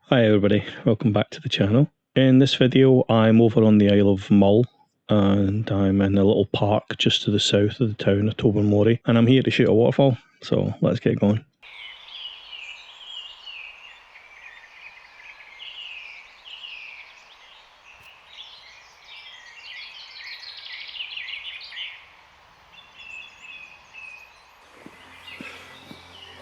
Hi everybody, welcome back to the channel. In this video I'm over on the Isle of Mull and I'm in a little park just to the south of the town of Tobermory and I'm here to shoot a waterfall, so let's get going.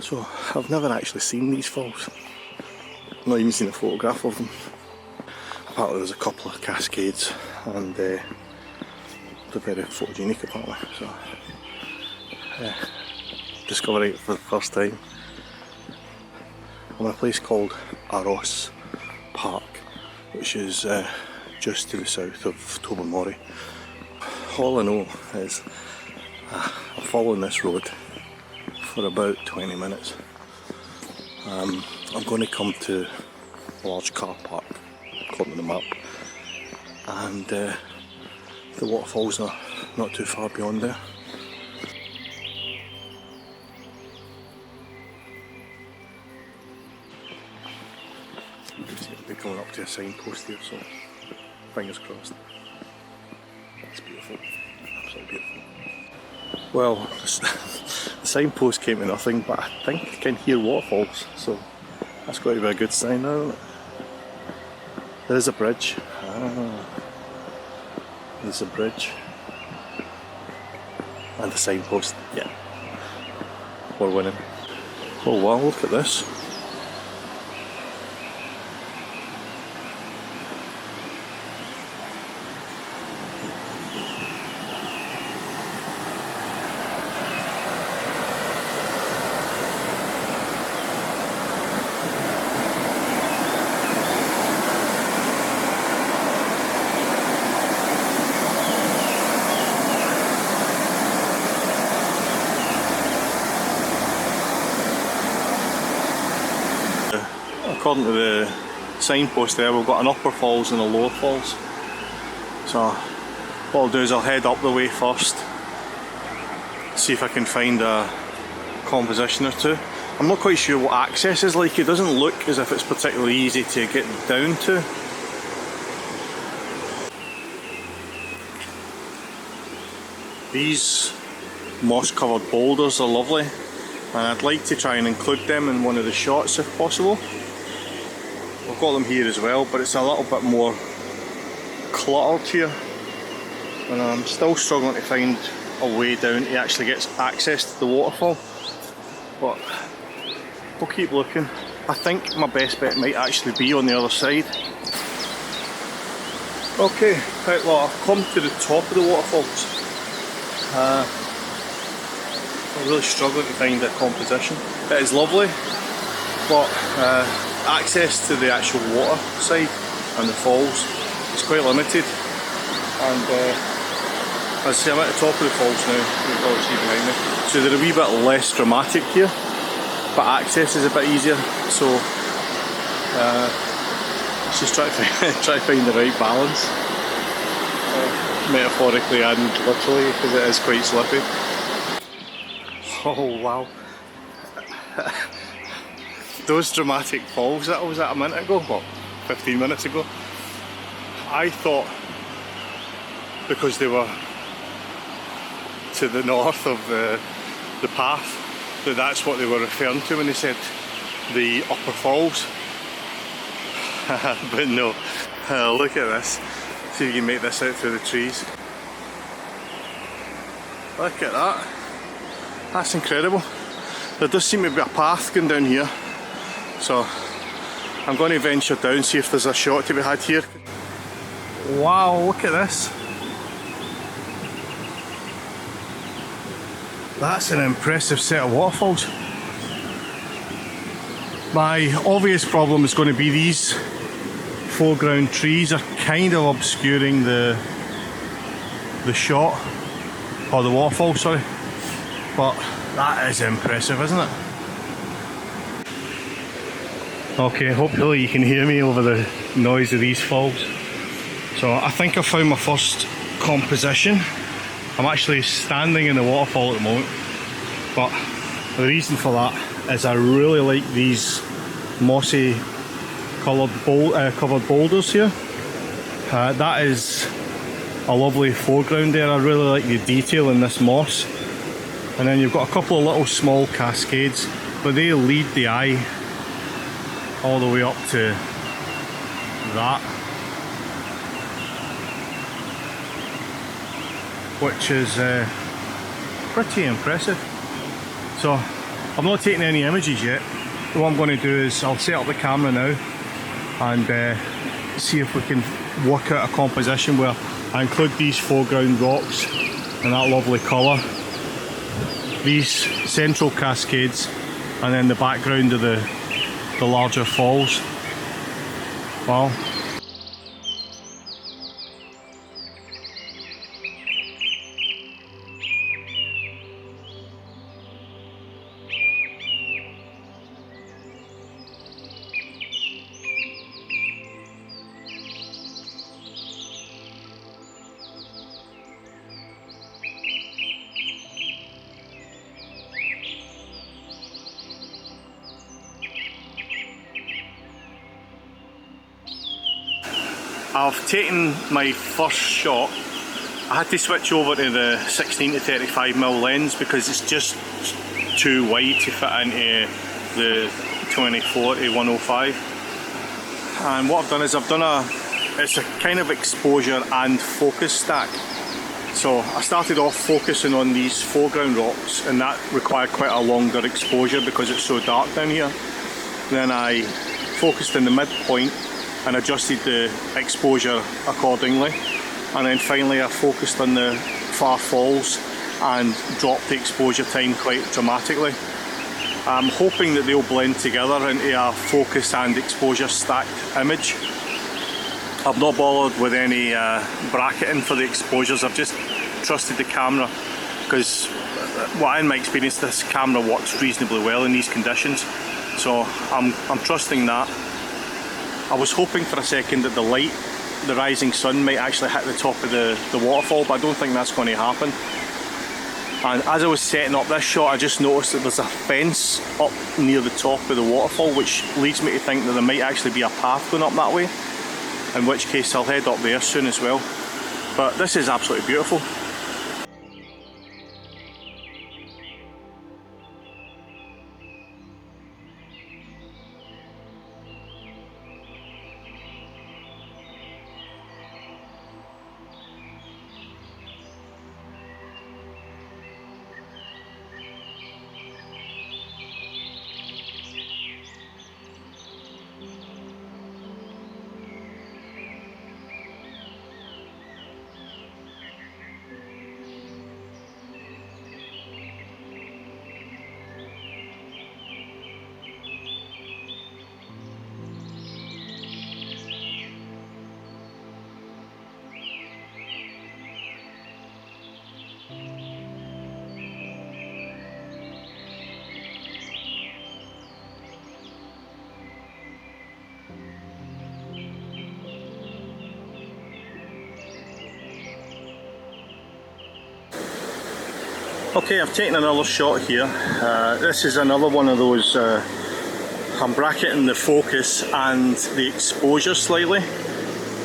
So I've never actually seen these falls. I've not even seen a photograph of them. Apparently there's a couple of cascades and they're very photogenic apparently. So discovering it for the first time. I'm in a place called Aros Park, which is just to the south of Tobermory. All I know is I'm following this road for about 20 minutes. I'm going to come to a large car park according to the map, and the waterfalls are not too far beyond there. You can see it'll be coming up to a signpost here, so fingers crossed. It's beautiful, absolutely beautiful. Well, the signpost came to nothing, but I think I can hear waterfalls, so that's got to be a good sign now, isn't it? There's a bridge. There's a bridge. And the signpost, yeah. We're winning. Oh wow, look at this. According to the signpost there, we've got an upper falls and a lower falls. So what I'll do is I'll head up the way first, see if I can find a composition or two. I'm not quite sure what access is like. It doesn't look as if it's particularly easy to get down to. These moss covered boulders are lovely, and I'd like to try and include them in one of the shots if possible. I've got them here as well, but it's a little bit more cluttered here, and I'm still struggling to find a way down to actually get access to the waterfall, but we'll keep looking. I think my best bet might actually be on the other side. Okay, right, well, I've come to the top of the waterfalls. I'm really struggling to find a composition. It is lovely, but access to the actual water side and the falls is quite limited, and as I say, I'm at the top of the falls now, you can probably see behind me, so they're a wee bit less dramatic here, but access is a bit easier, so let's just try to find the right balance, metaphorically and literally, because it is quite slippy. Oh wow. Those dramatic falls that I was at a minute ago, well, 15 minutes ago, I thought because they were to the north of the path that that's what they were referring to when they said the upper falls. But no, look at this, see if you can make this out through the trees. Look at that, that's incredible. There does seem to be a path going down here, so I'm going to venture down, see if there's a shot to be had here. Wow, look at this. That's an impressive set of waterfalls. My obvious problem is going to be these foreground trees are kind of obscuring the shot, or the waterfall, sorry. But that is impressive, isn't it? Okay, hopefully you can hear me over the noise of these falls. So I think I found my first composition. I'm actually standing in the waterfall at the moment, but the reason for that is I really like these mossy covered boulders here. That is a lovely foreground there. I really like the detail in this moss. And then you've got a couple of little small cascades, but they lead the eye all the way up to that, which is pretty impressive. So I've not taken any images yet. What I'm going to do is I'll set up the camera now and see if we can work out a composition where I include these foreground rocks and that lovely colour, these central cascades, and then the background of the larger falls. Wow. I've taken my first shot. I had to switch over to the 16 to 35mm lens because it's just too wide to fit into the 24 to 105. And what I've done is it's a kind of exposure and focus stack. So I started off focusing on these foreground rocks, and that required quite a longer exposure because it's so dark down here. Then I focused in the midpoint and adjusted the exposure accordingly, and then finally I focused on the far falls and dropped the exposure time quite dramatically. I'm hoping that they'll blend together into a focus and exposure stacked image. I've not bothered with any bracketing for the exposures. I've just trusted the camera because, in my experience, this camera works reasonably well in these conditions, so I'm trusting that. I was hoping for a second that the rising sun might actually hit the top of the waterfall, but I don't think that's going to happen. And as I was setting up this shot, I just noticed that there's a fence up near the top of the waterfall, which leads me to think that there might actually be a path going up that way, in which case I'll head up there soon as well. But this is absolutely beautiful. Okay, I've taken another shot here. This is another one of those, I'm bracketing the focus and the exposure slightly.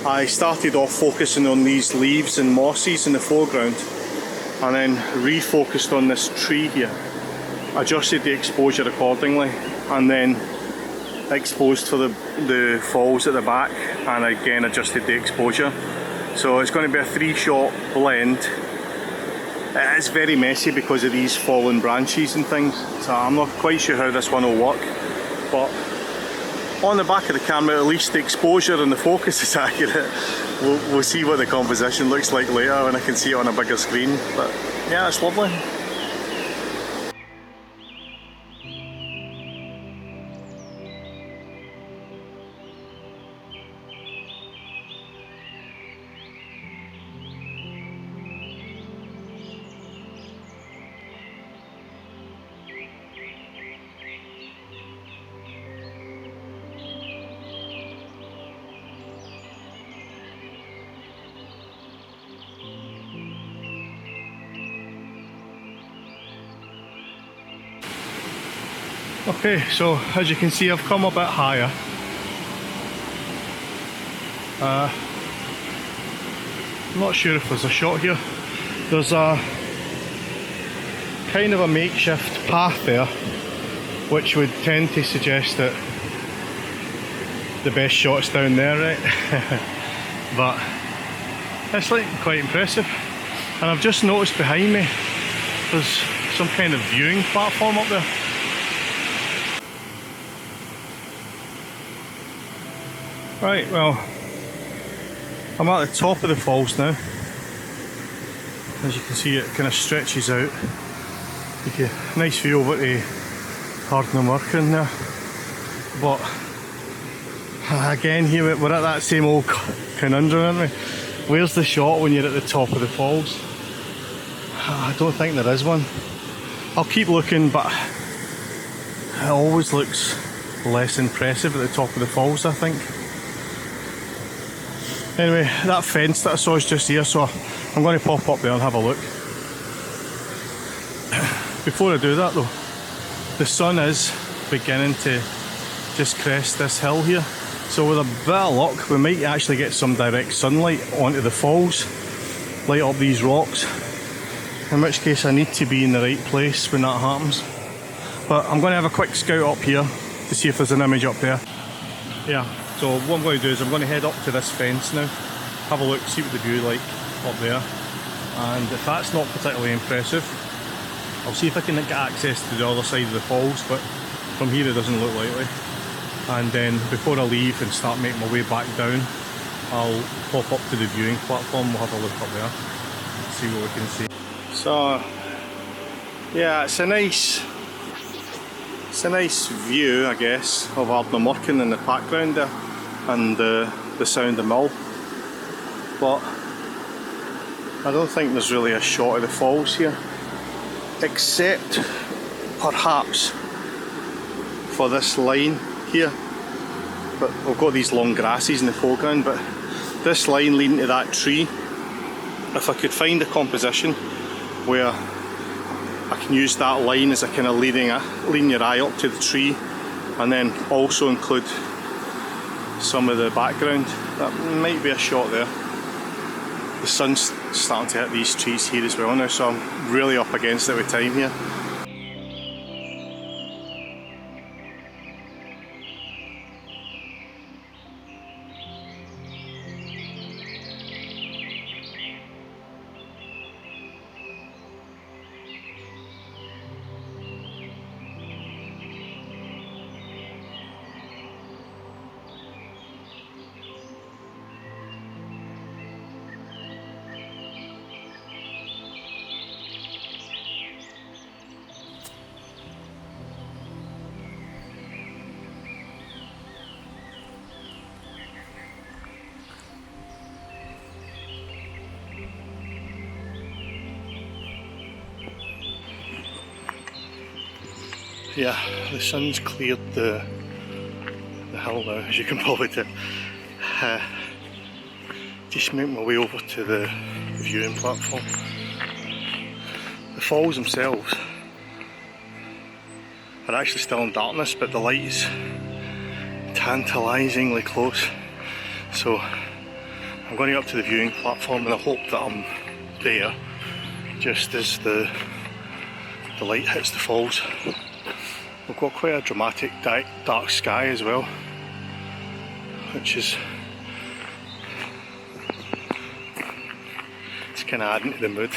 I started off focusing on these leaves and mosses in the foreground, and then refocused on this tree here. Adjusted the exposure accordingly, and then exposed for the falls at the back, and again adjusted the exposure. So it's going to be a 3-shot blend. It is very messy because of these fallen branches and things, so I'm not quite sure how this one will work, but on the back of the camera at least the exposure and the focus is accurate. We'll see what the composition looks like later when I can see it on a bigger screen, but yeah, it's lovely. Okay, so as you can see I've come a bit higher, I'm not sure if there's a shot here. There's a kind of a makeshift path there, which would tend to suggest that the best shot's down there, right? But it's like quite impressive. And I've just noticed behind me there's some kind of viewing platform up there. Right, well, I'm at the top of the falls now. As you can see, it kind of stretches out. You get a nice view over to Hardnam Working there. But again, here we're at that same old conundrum, aren't we? Where's the shot when you're at the top of the falls? I don't think there is one. I'll keep looking, but it always looks less impressive at the top of the falls, I think. Anyway, that fence that I saw is just here, so I'm going to pop up there and have a look. Before I do that though, the sun is beginning to just crest this hill here, so with a bit of luck we might actually get some direct sunlight onto the falls, light up these rocks, in which case I need to be in the right place when that happens. But I'm going to have a quick scout up here to see if there's an image up there. Yeah, so what I'm going to do is I'm going to head up to this fence now, have a look, see what the view like up there, and if that's not particularly impressive, I'll see if I can get access to the other side of the falls, but from here it doesn't look likely. And then before I leave and start making my way back down, I'll pop up to the viewing platform, we'll have a look up there, see what we can see. So yeah, it's a nice view, I guess, of Hardnam Working in the background there, and the sound of Mull. But I don't think there's really a shot of the falls here, except perhaps for this line here. But we've got these long grasses in the foreground, but this line leading to that tree, if I could find a composition where I can use that line as a kind of leading your eye up to the tree, and then also include some of the background, that might be a shot there. The sun's starting to hit these trees here as well now, so I'm really up against it with time here. Yeah, the sun's cleared the hill now, as you can probably tell. Just make my way over to the viewing platform. The falls themselves are actually still in darkness, but the light is tantalisingly close. So I'm going to go up to the viewing platform and I hope that I'm there just as the light hits the falls. We've got quite a dramatic dark sky as well, which is kind of adding to the mood.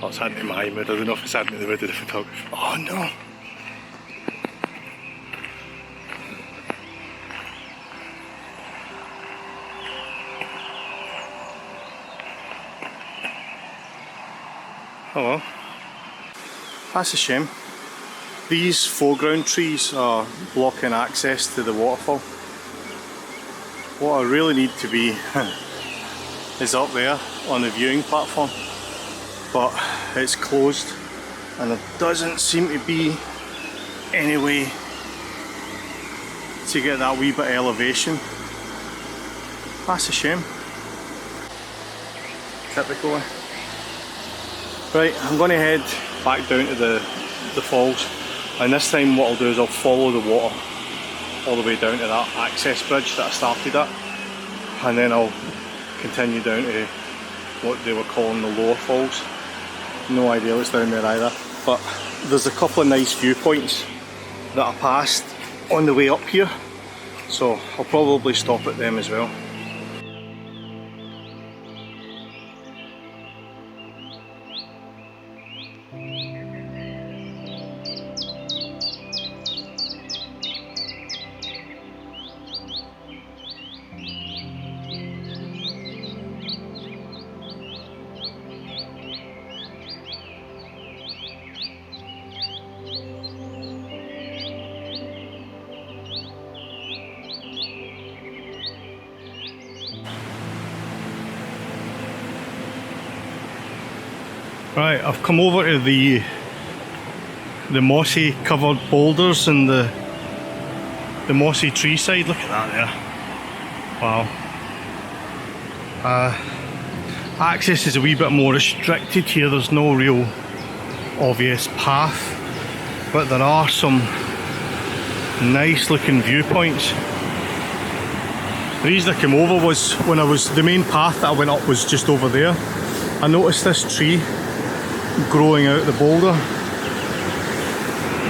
Well, it's adding to my mood. I don't know if it's adding to the mood of the photographer. Oh no! Oh well. That's a shame. These foreground trees are blocking access to the waterfall. What I really need to be is up there on the viewing platform, but it's closed and there doesn't seem to be any way to get that wee bit of elevation. That's a shame. Typical. Right, I'm going to head back down to the falls, and this time what I'll do is I'll follow the water all the way down to that access bridge that I started at, and then I'll continue down to what they were calling the lower falls. No idea what's down there either, but there's a couple of nice viewpoints that I passed on the way up here, so I'll probably stop at them as well. Right, I've come over to the mossy covered boulders and the mossy tree side. Look at that there. Wow. Access is a wee bit more restricted here. There's no real obvious path, but there are some nice looking viewpoints. The reason I came over was when the main path that I went up was just over there. I noticed this tree growing out the boulder,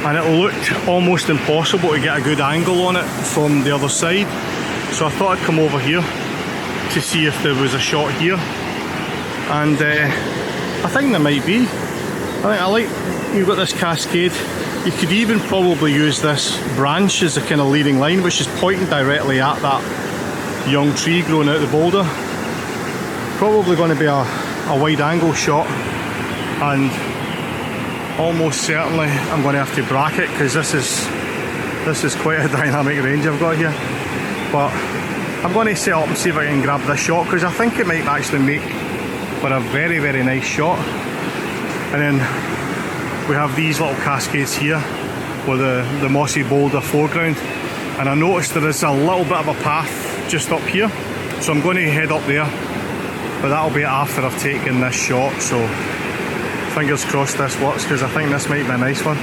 and it looked almost impossible to get a good angle on it from the other side, so I thought I'd come over here to see if there was a shot here, and I think there might be. I like you've got this cascade. You could even probably use this branch as a kind of leading line, which is pointing directly at that young tree growing out the boulder. Probably going to be a wide angle shot, and almost certainly I'm going to have to bracket, because this is quite a dynamic range I've got here. But I'm going to set up and see if I can grab this shot, because I think it might actually make for a very, very nice shot. And then we have these little cascades here with the mossy boulder foreground, and I noticed there is a little bit of a path just up here, so I'm going to head up there, but that'll be after I've taken this shot. So fingers crossed this works, because I think this might be a nice one.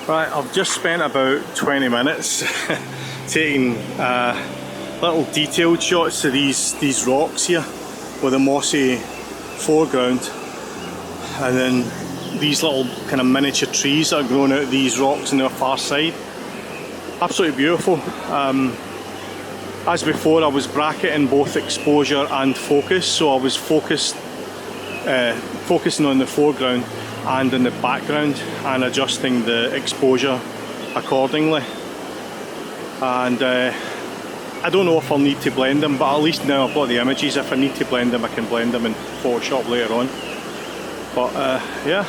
Right, I've just spent about 20 minutes taking little detailed shots to these rocks here with a mossy foreground, and then these little kind of miniature trees that are growing out of these rocks on the far side. Absolutely beautiful. As before, I was bracketing both exposure and focus, so I was focusing on the foreground and in the background, and adjusting the exposure accordingly. And I don't know if I'll need to blend them, but at least now I've got the images. If I need to blend them, I can blend them in Photoshop later on. But yeah,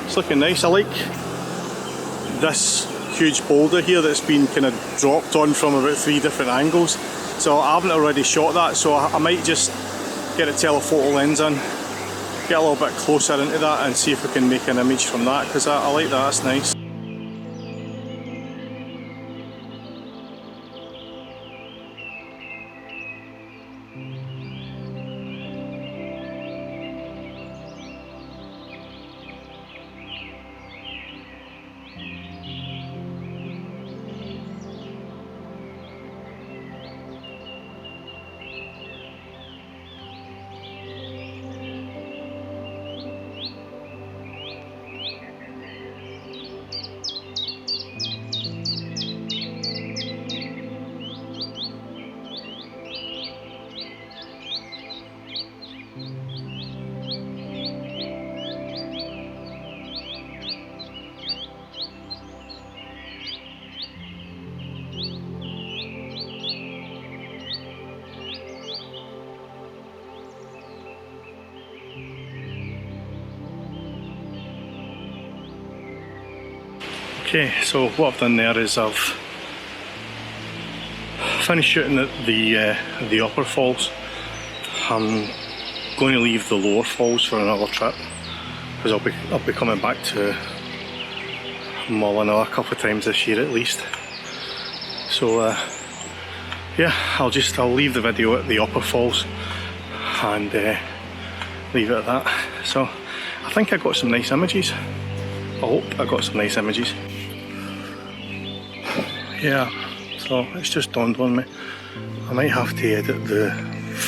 it's looking nice. I like this huge boulder here that's been kind of dropped on from about 3 different angles. So I haven't already shot that, so I might just get a telephoto lens in, get a little bit closer into that, and see if we can make an image from that, because I like that, that's nice. Okay, so what I've done there is I've finished shooting at the upper falls. I'm going to leave the lower falls for another trip because I'll be coming back to Mull another couple of times this year at least. So yeah, I'll leave the video at the upper falls and leave it at that. So I think I got some nice images. I hope I got some nice images. Yeah, so it's just dawned on me. I might have to edit the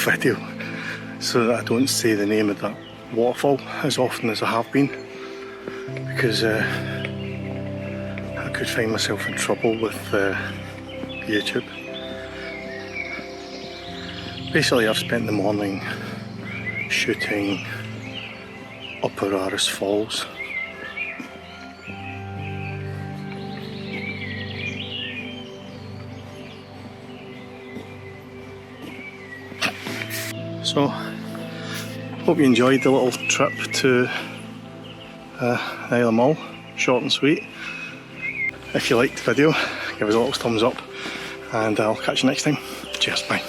video so that I don't say the name of that waterfall as often as I have been, because I could find myself in trouble with YouTube. Basically, I've spent the morning shooting Upper Aros Falls. So, hope you enjoyed the little trip to Isle of Mull, short and sweet. If you liked the video, give us a little thumbs up, and I'll catch you next time. Cheers, bye.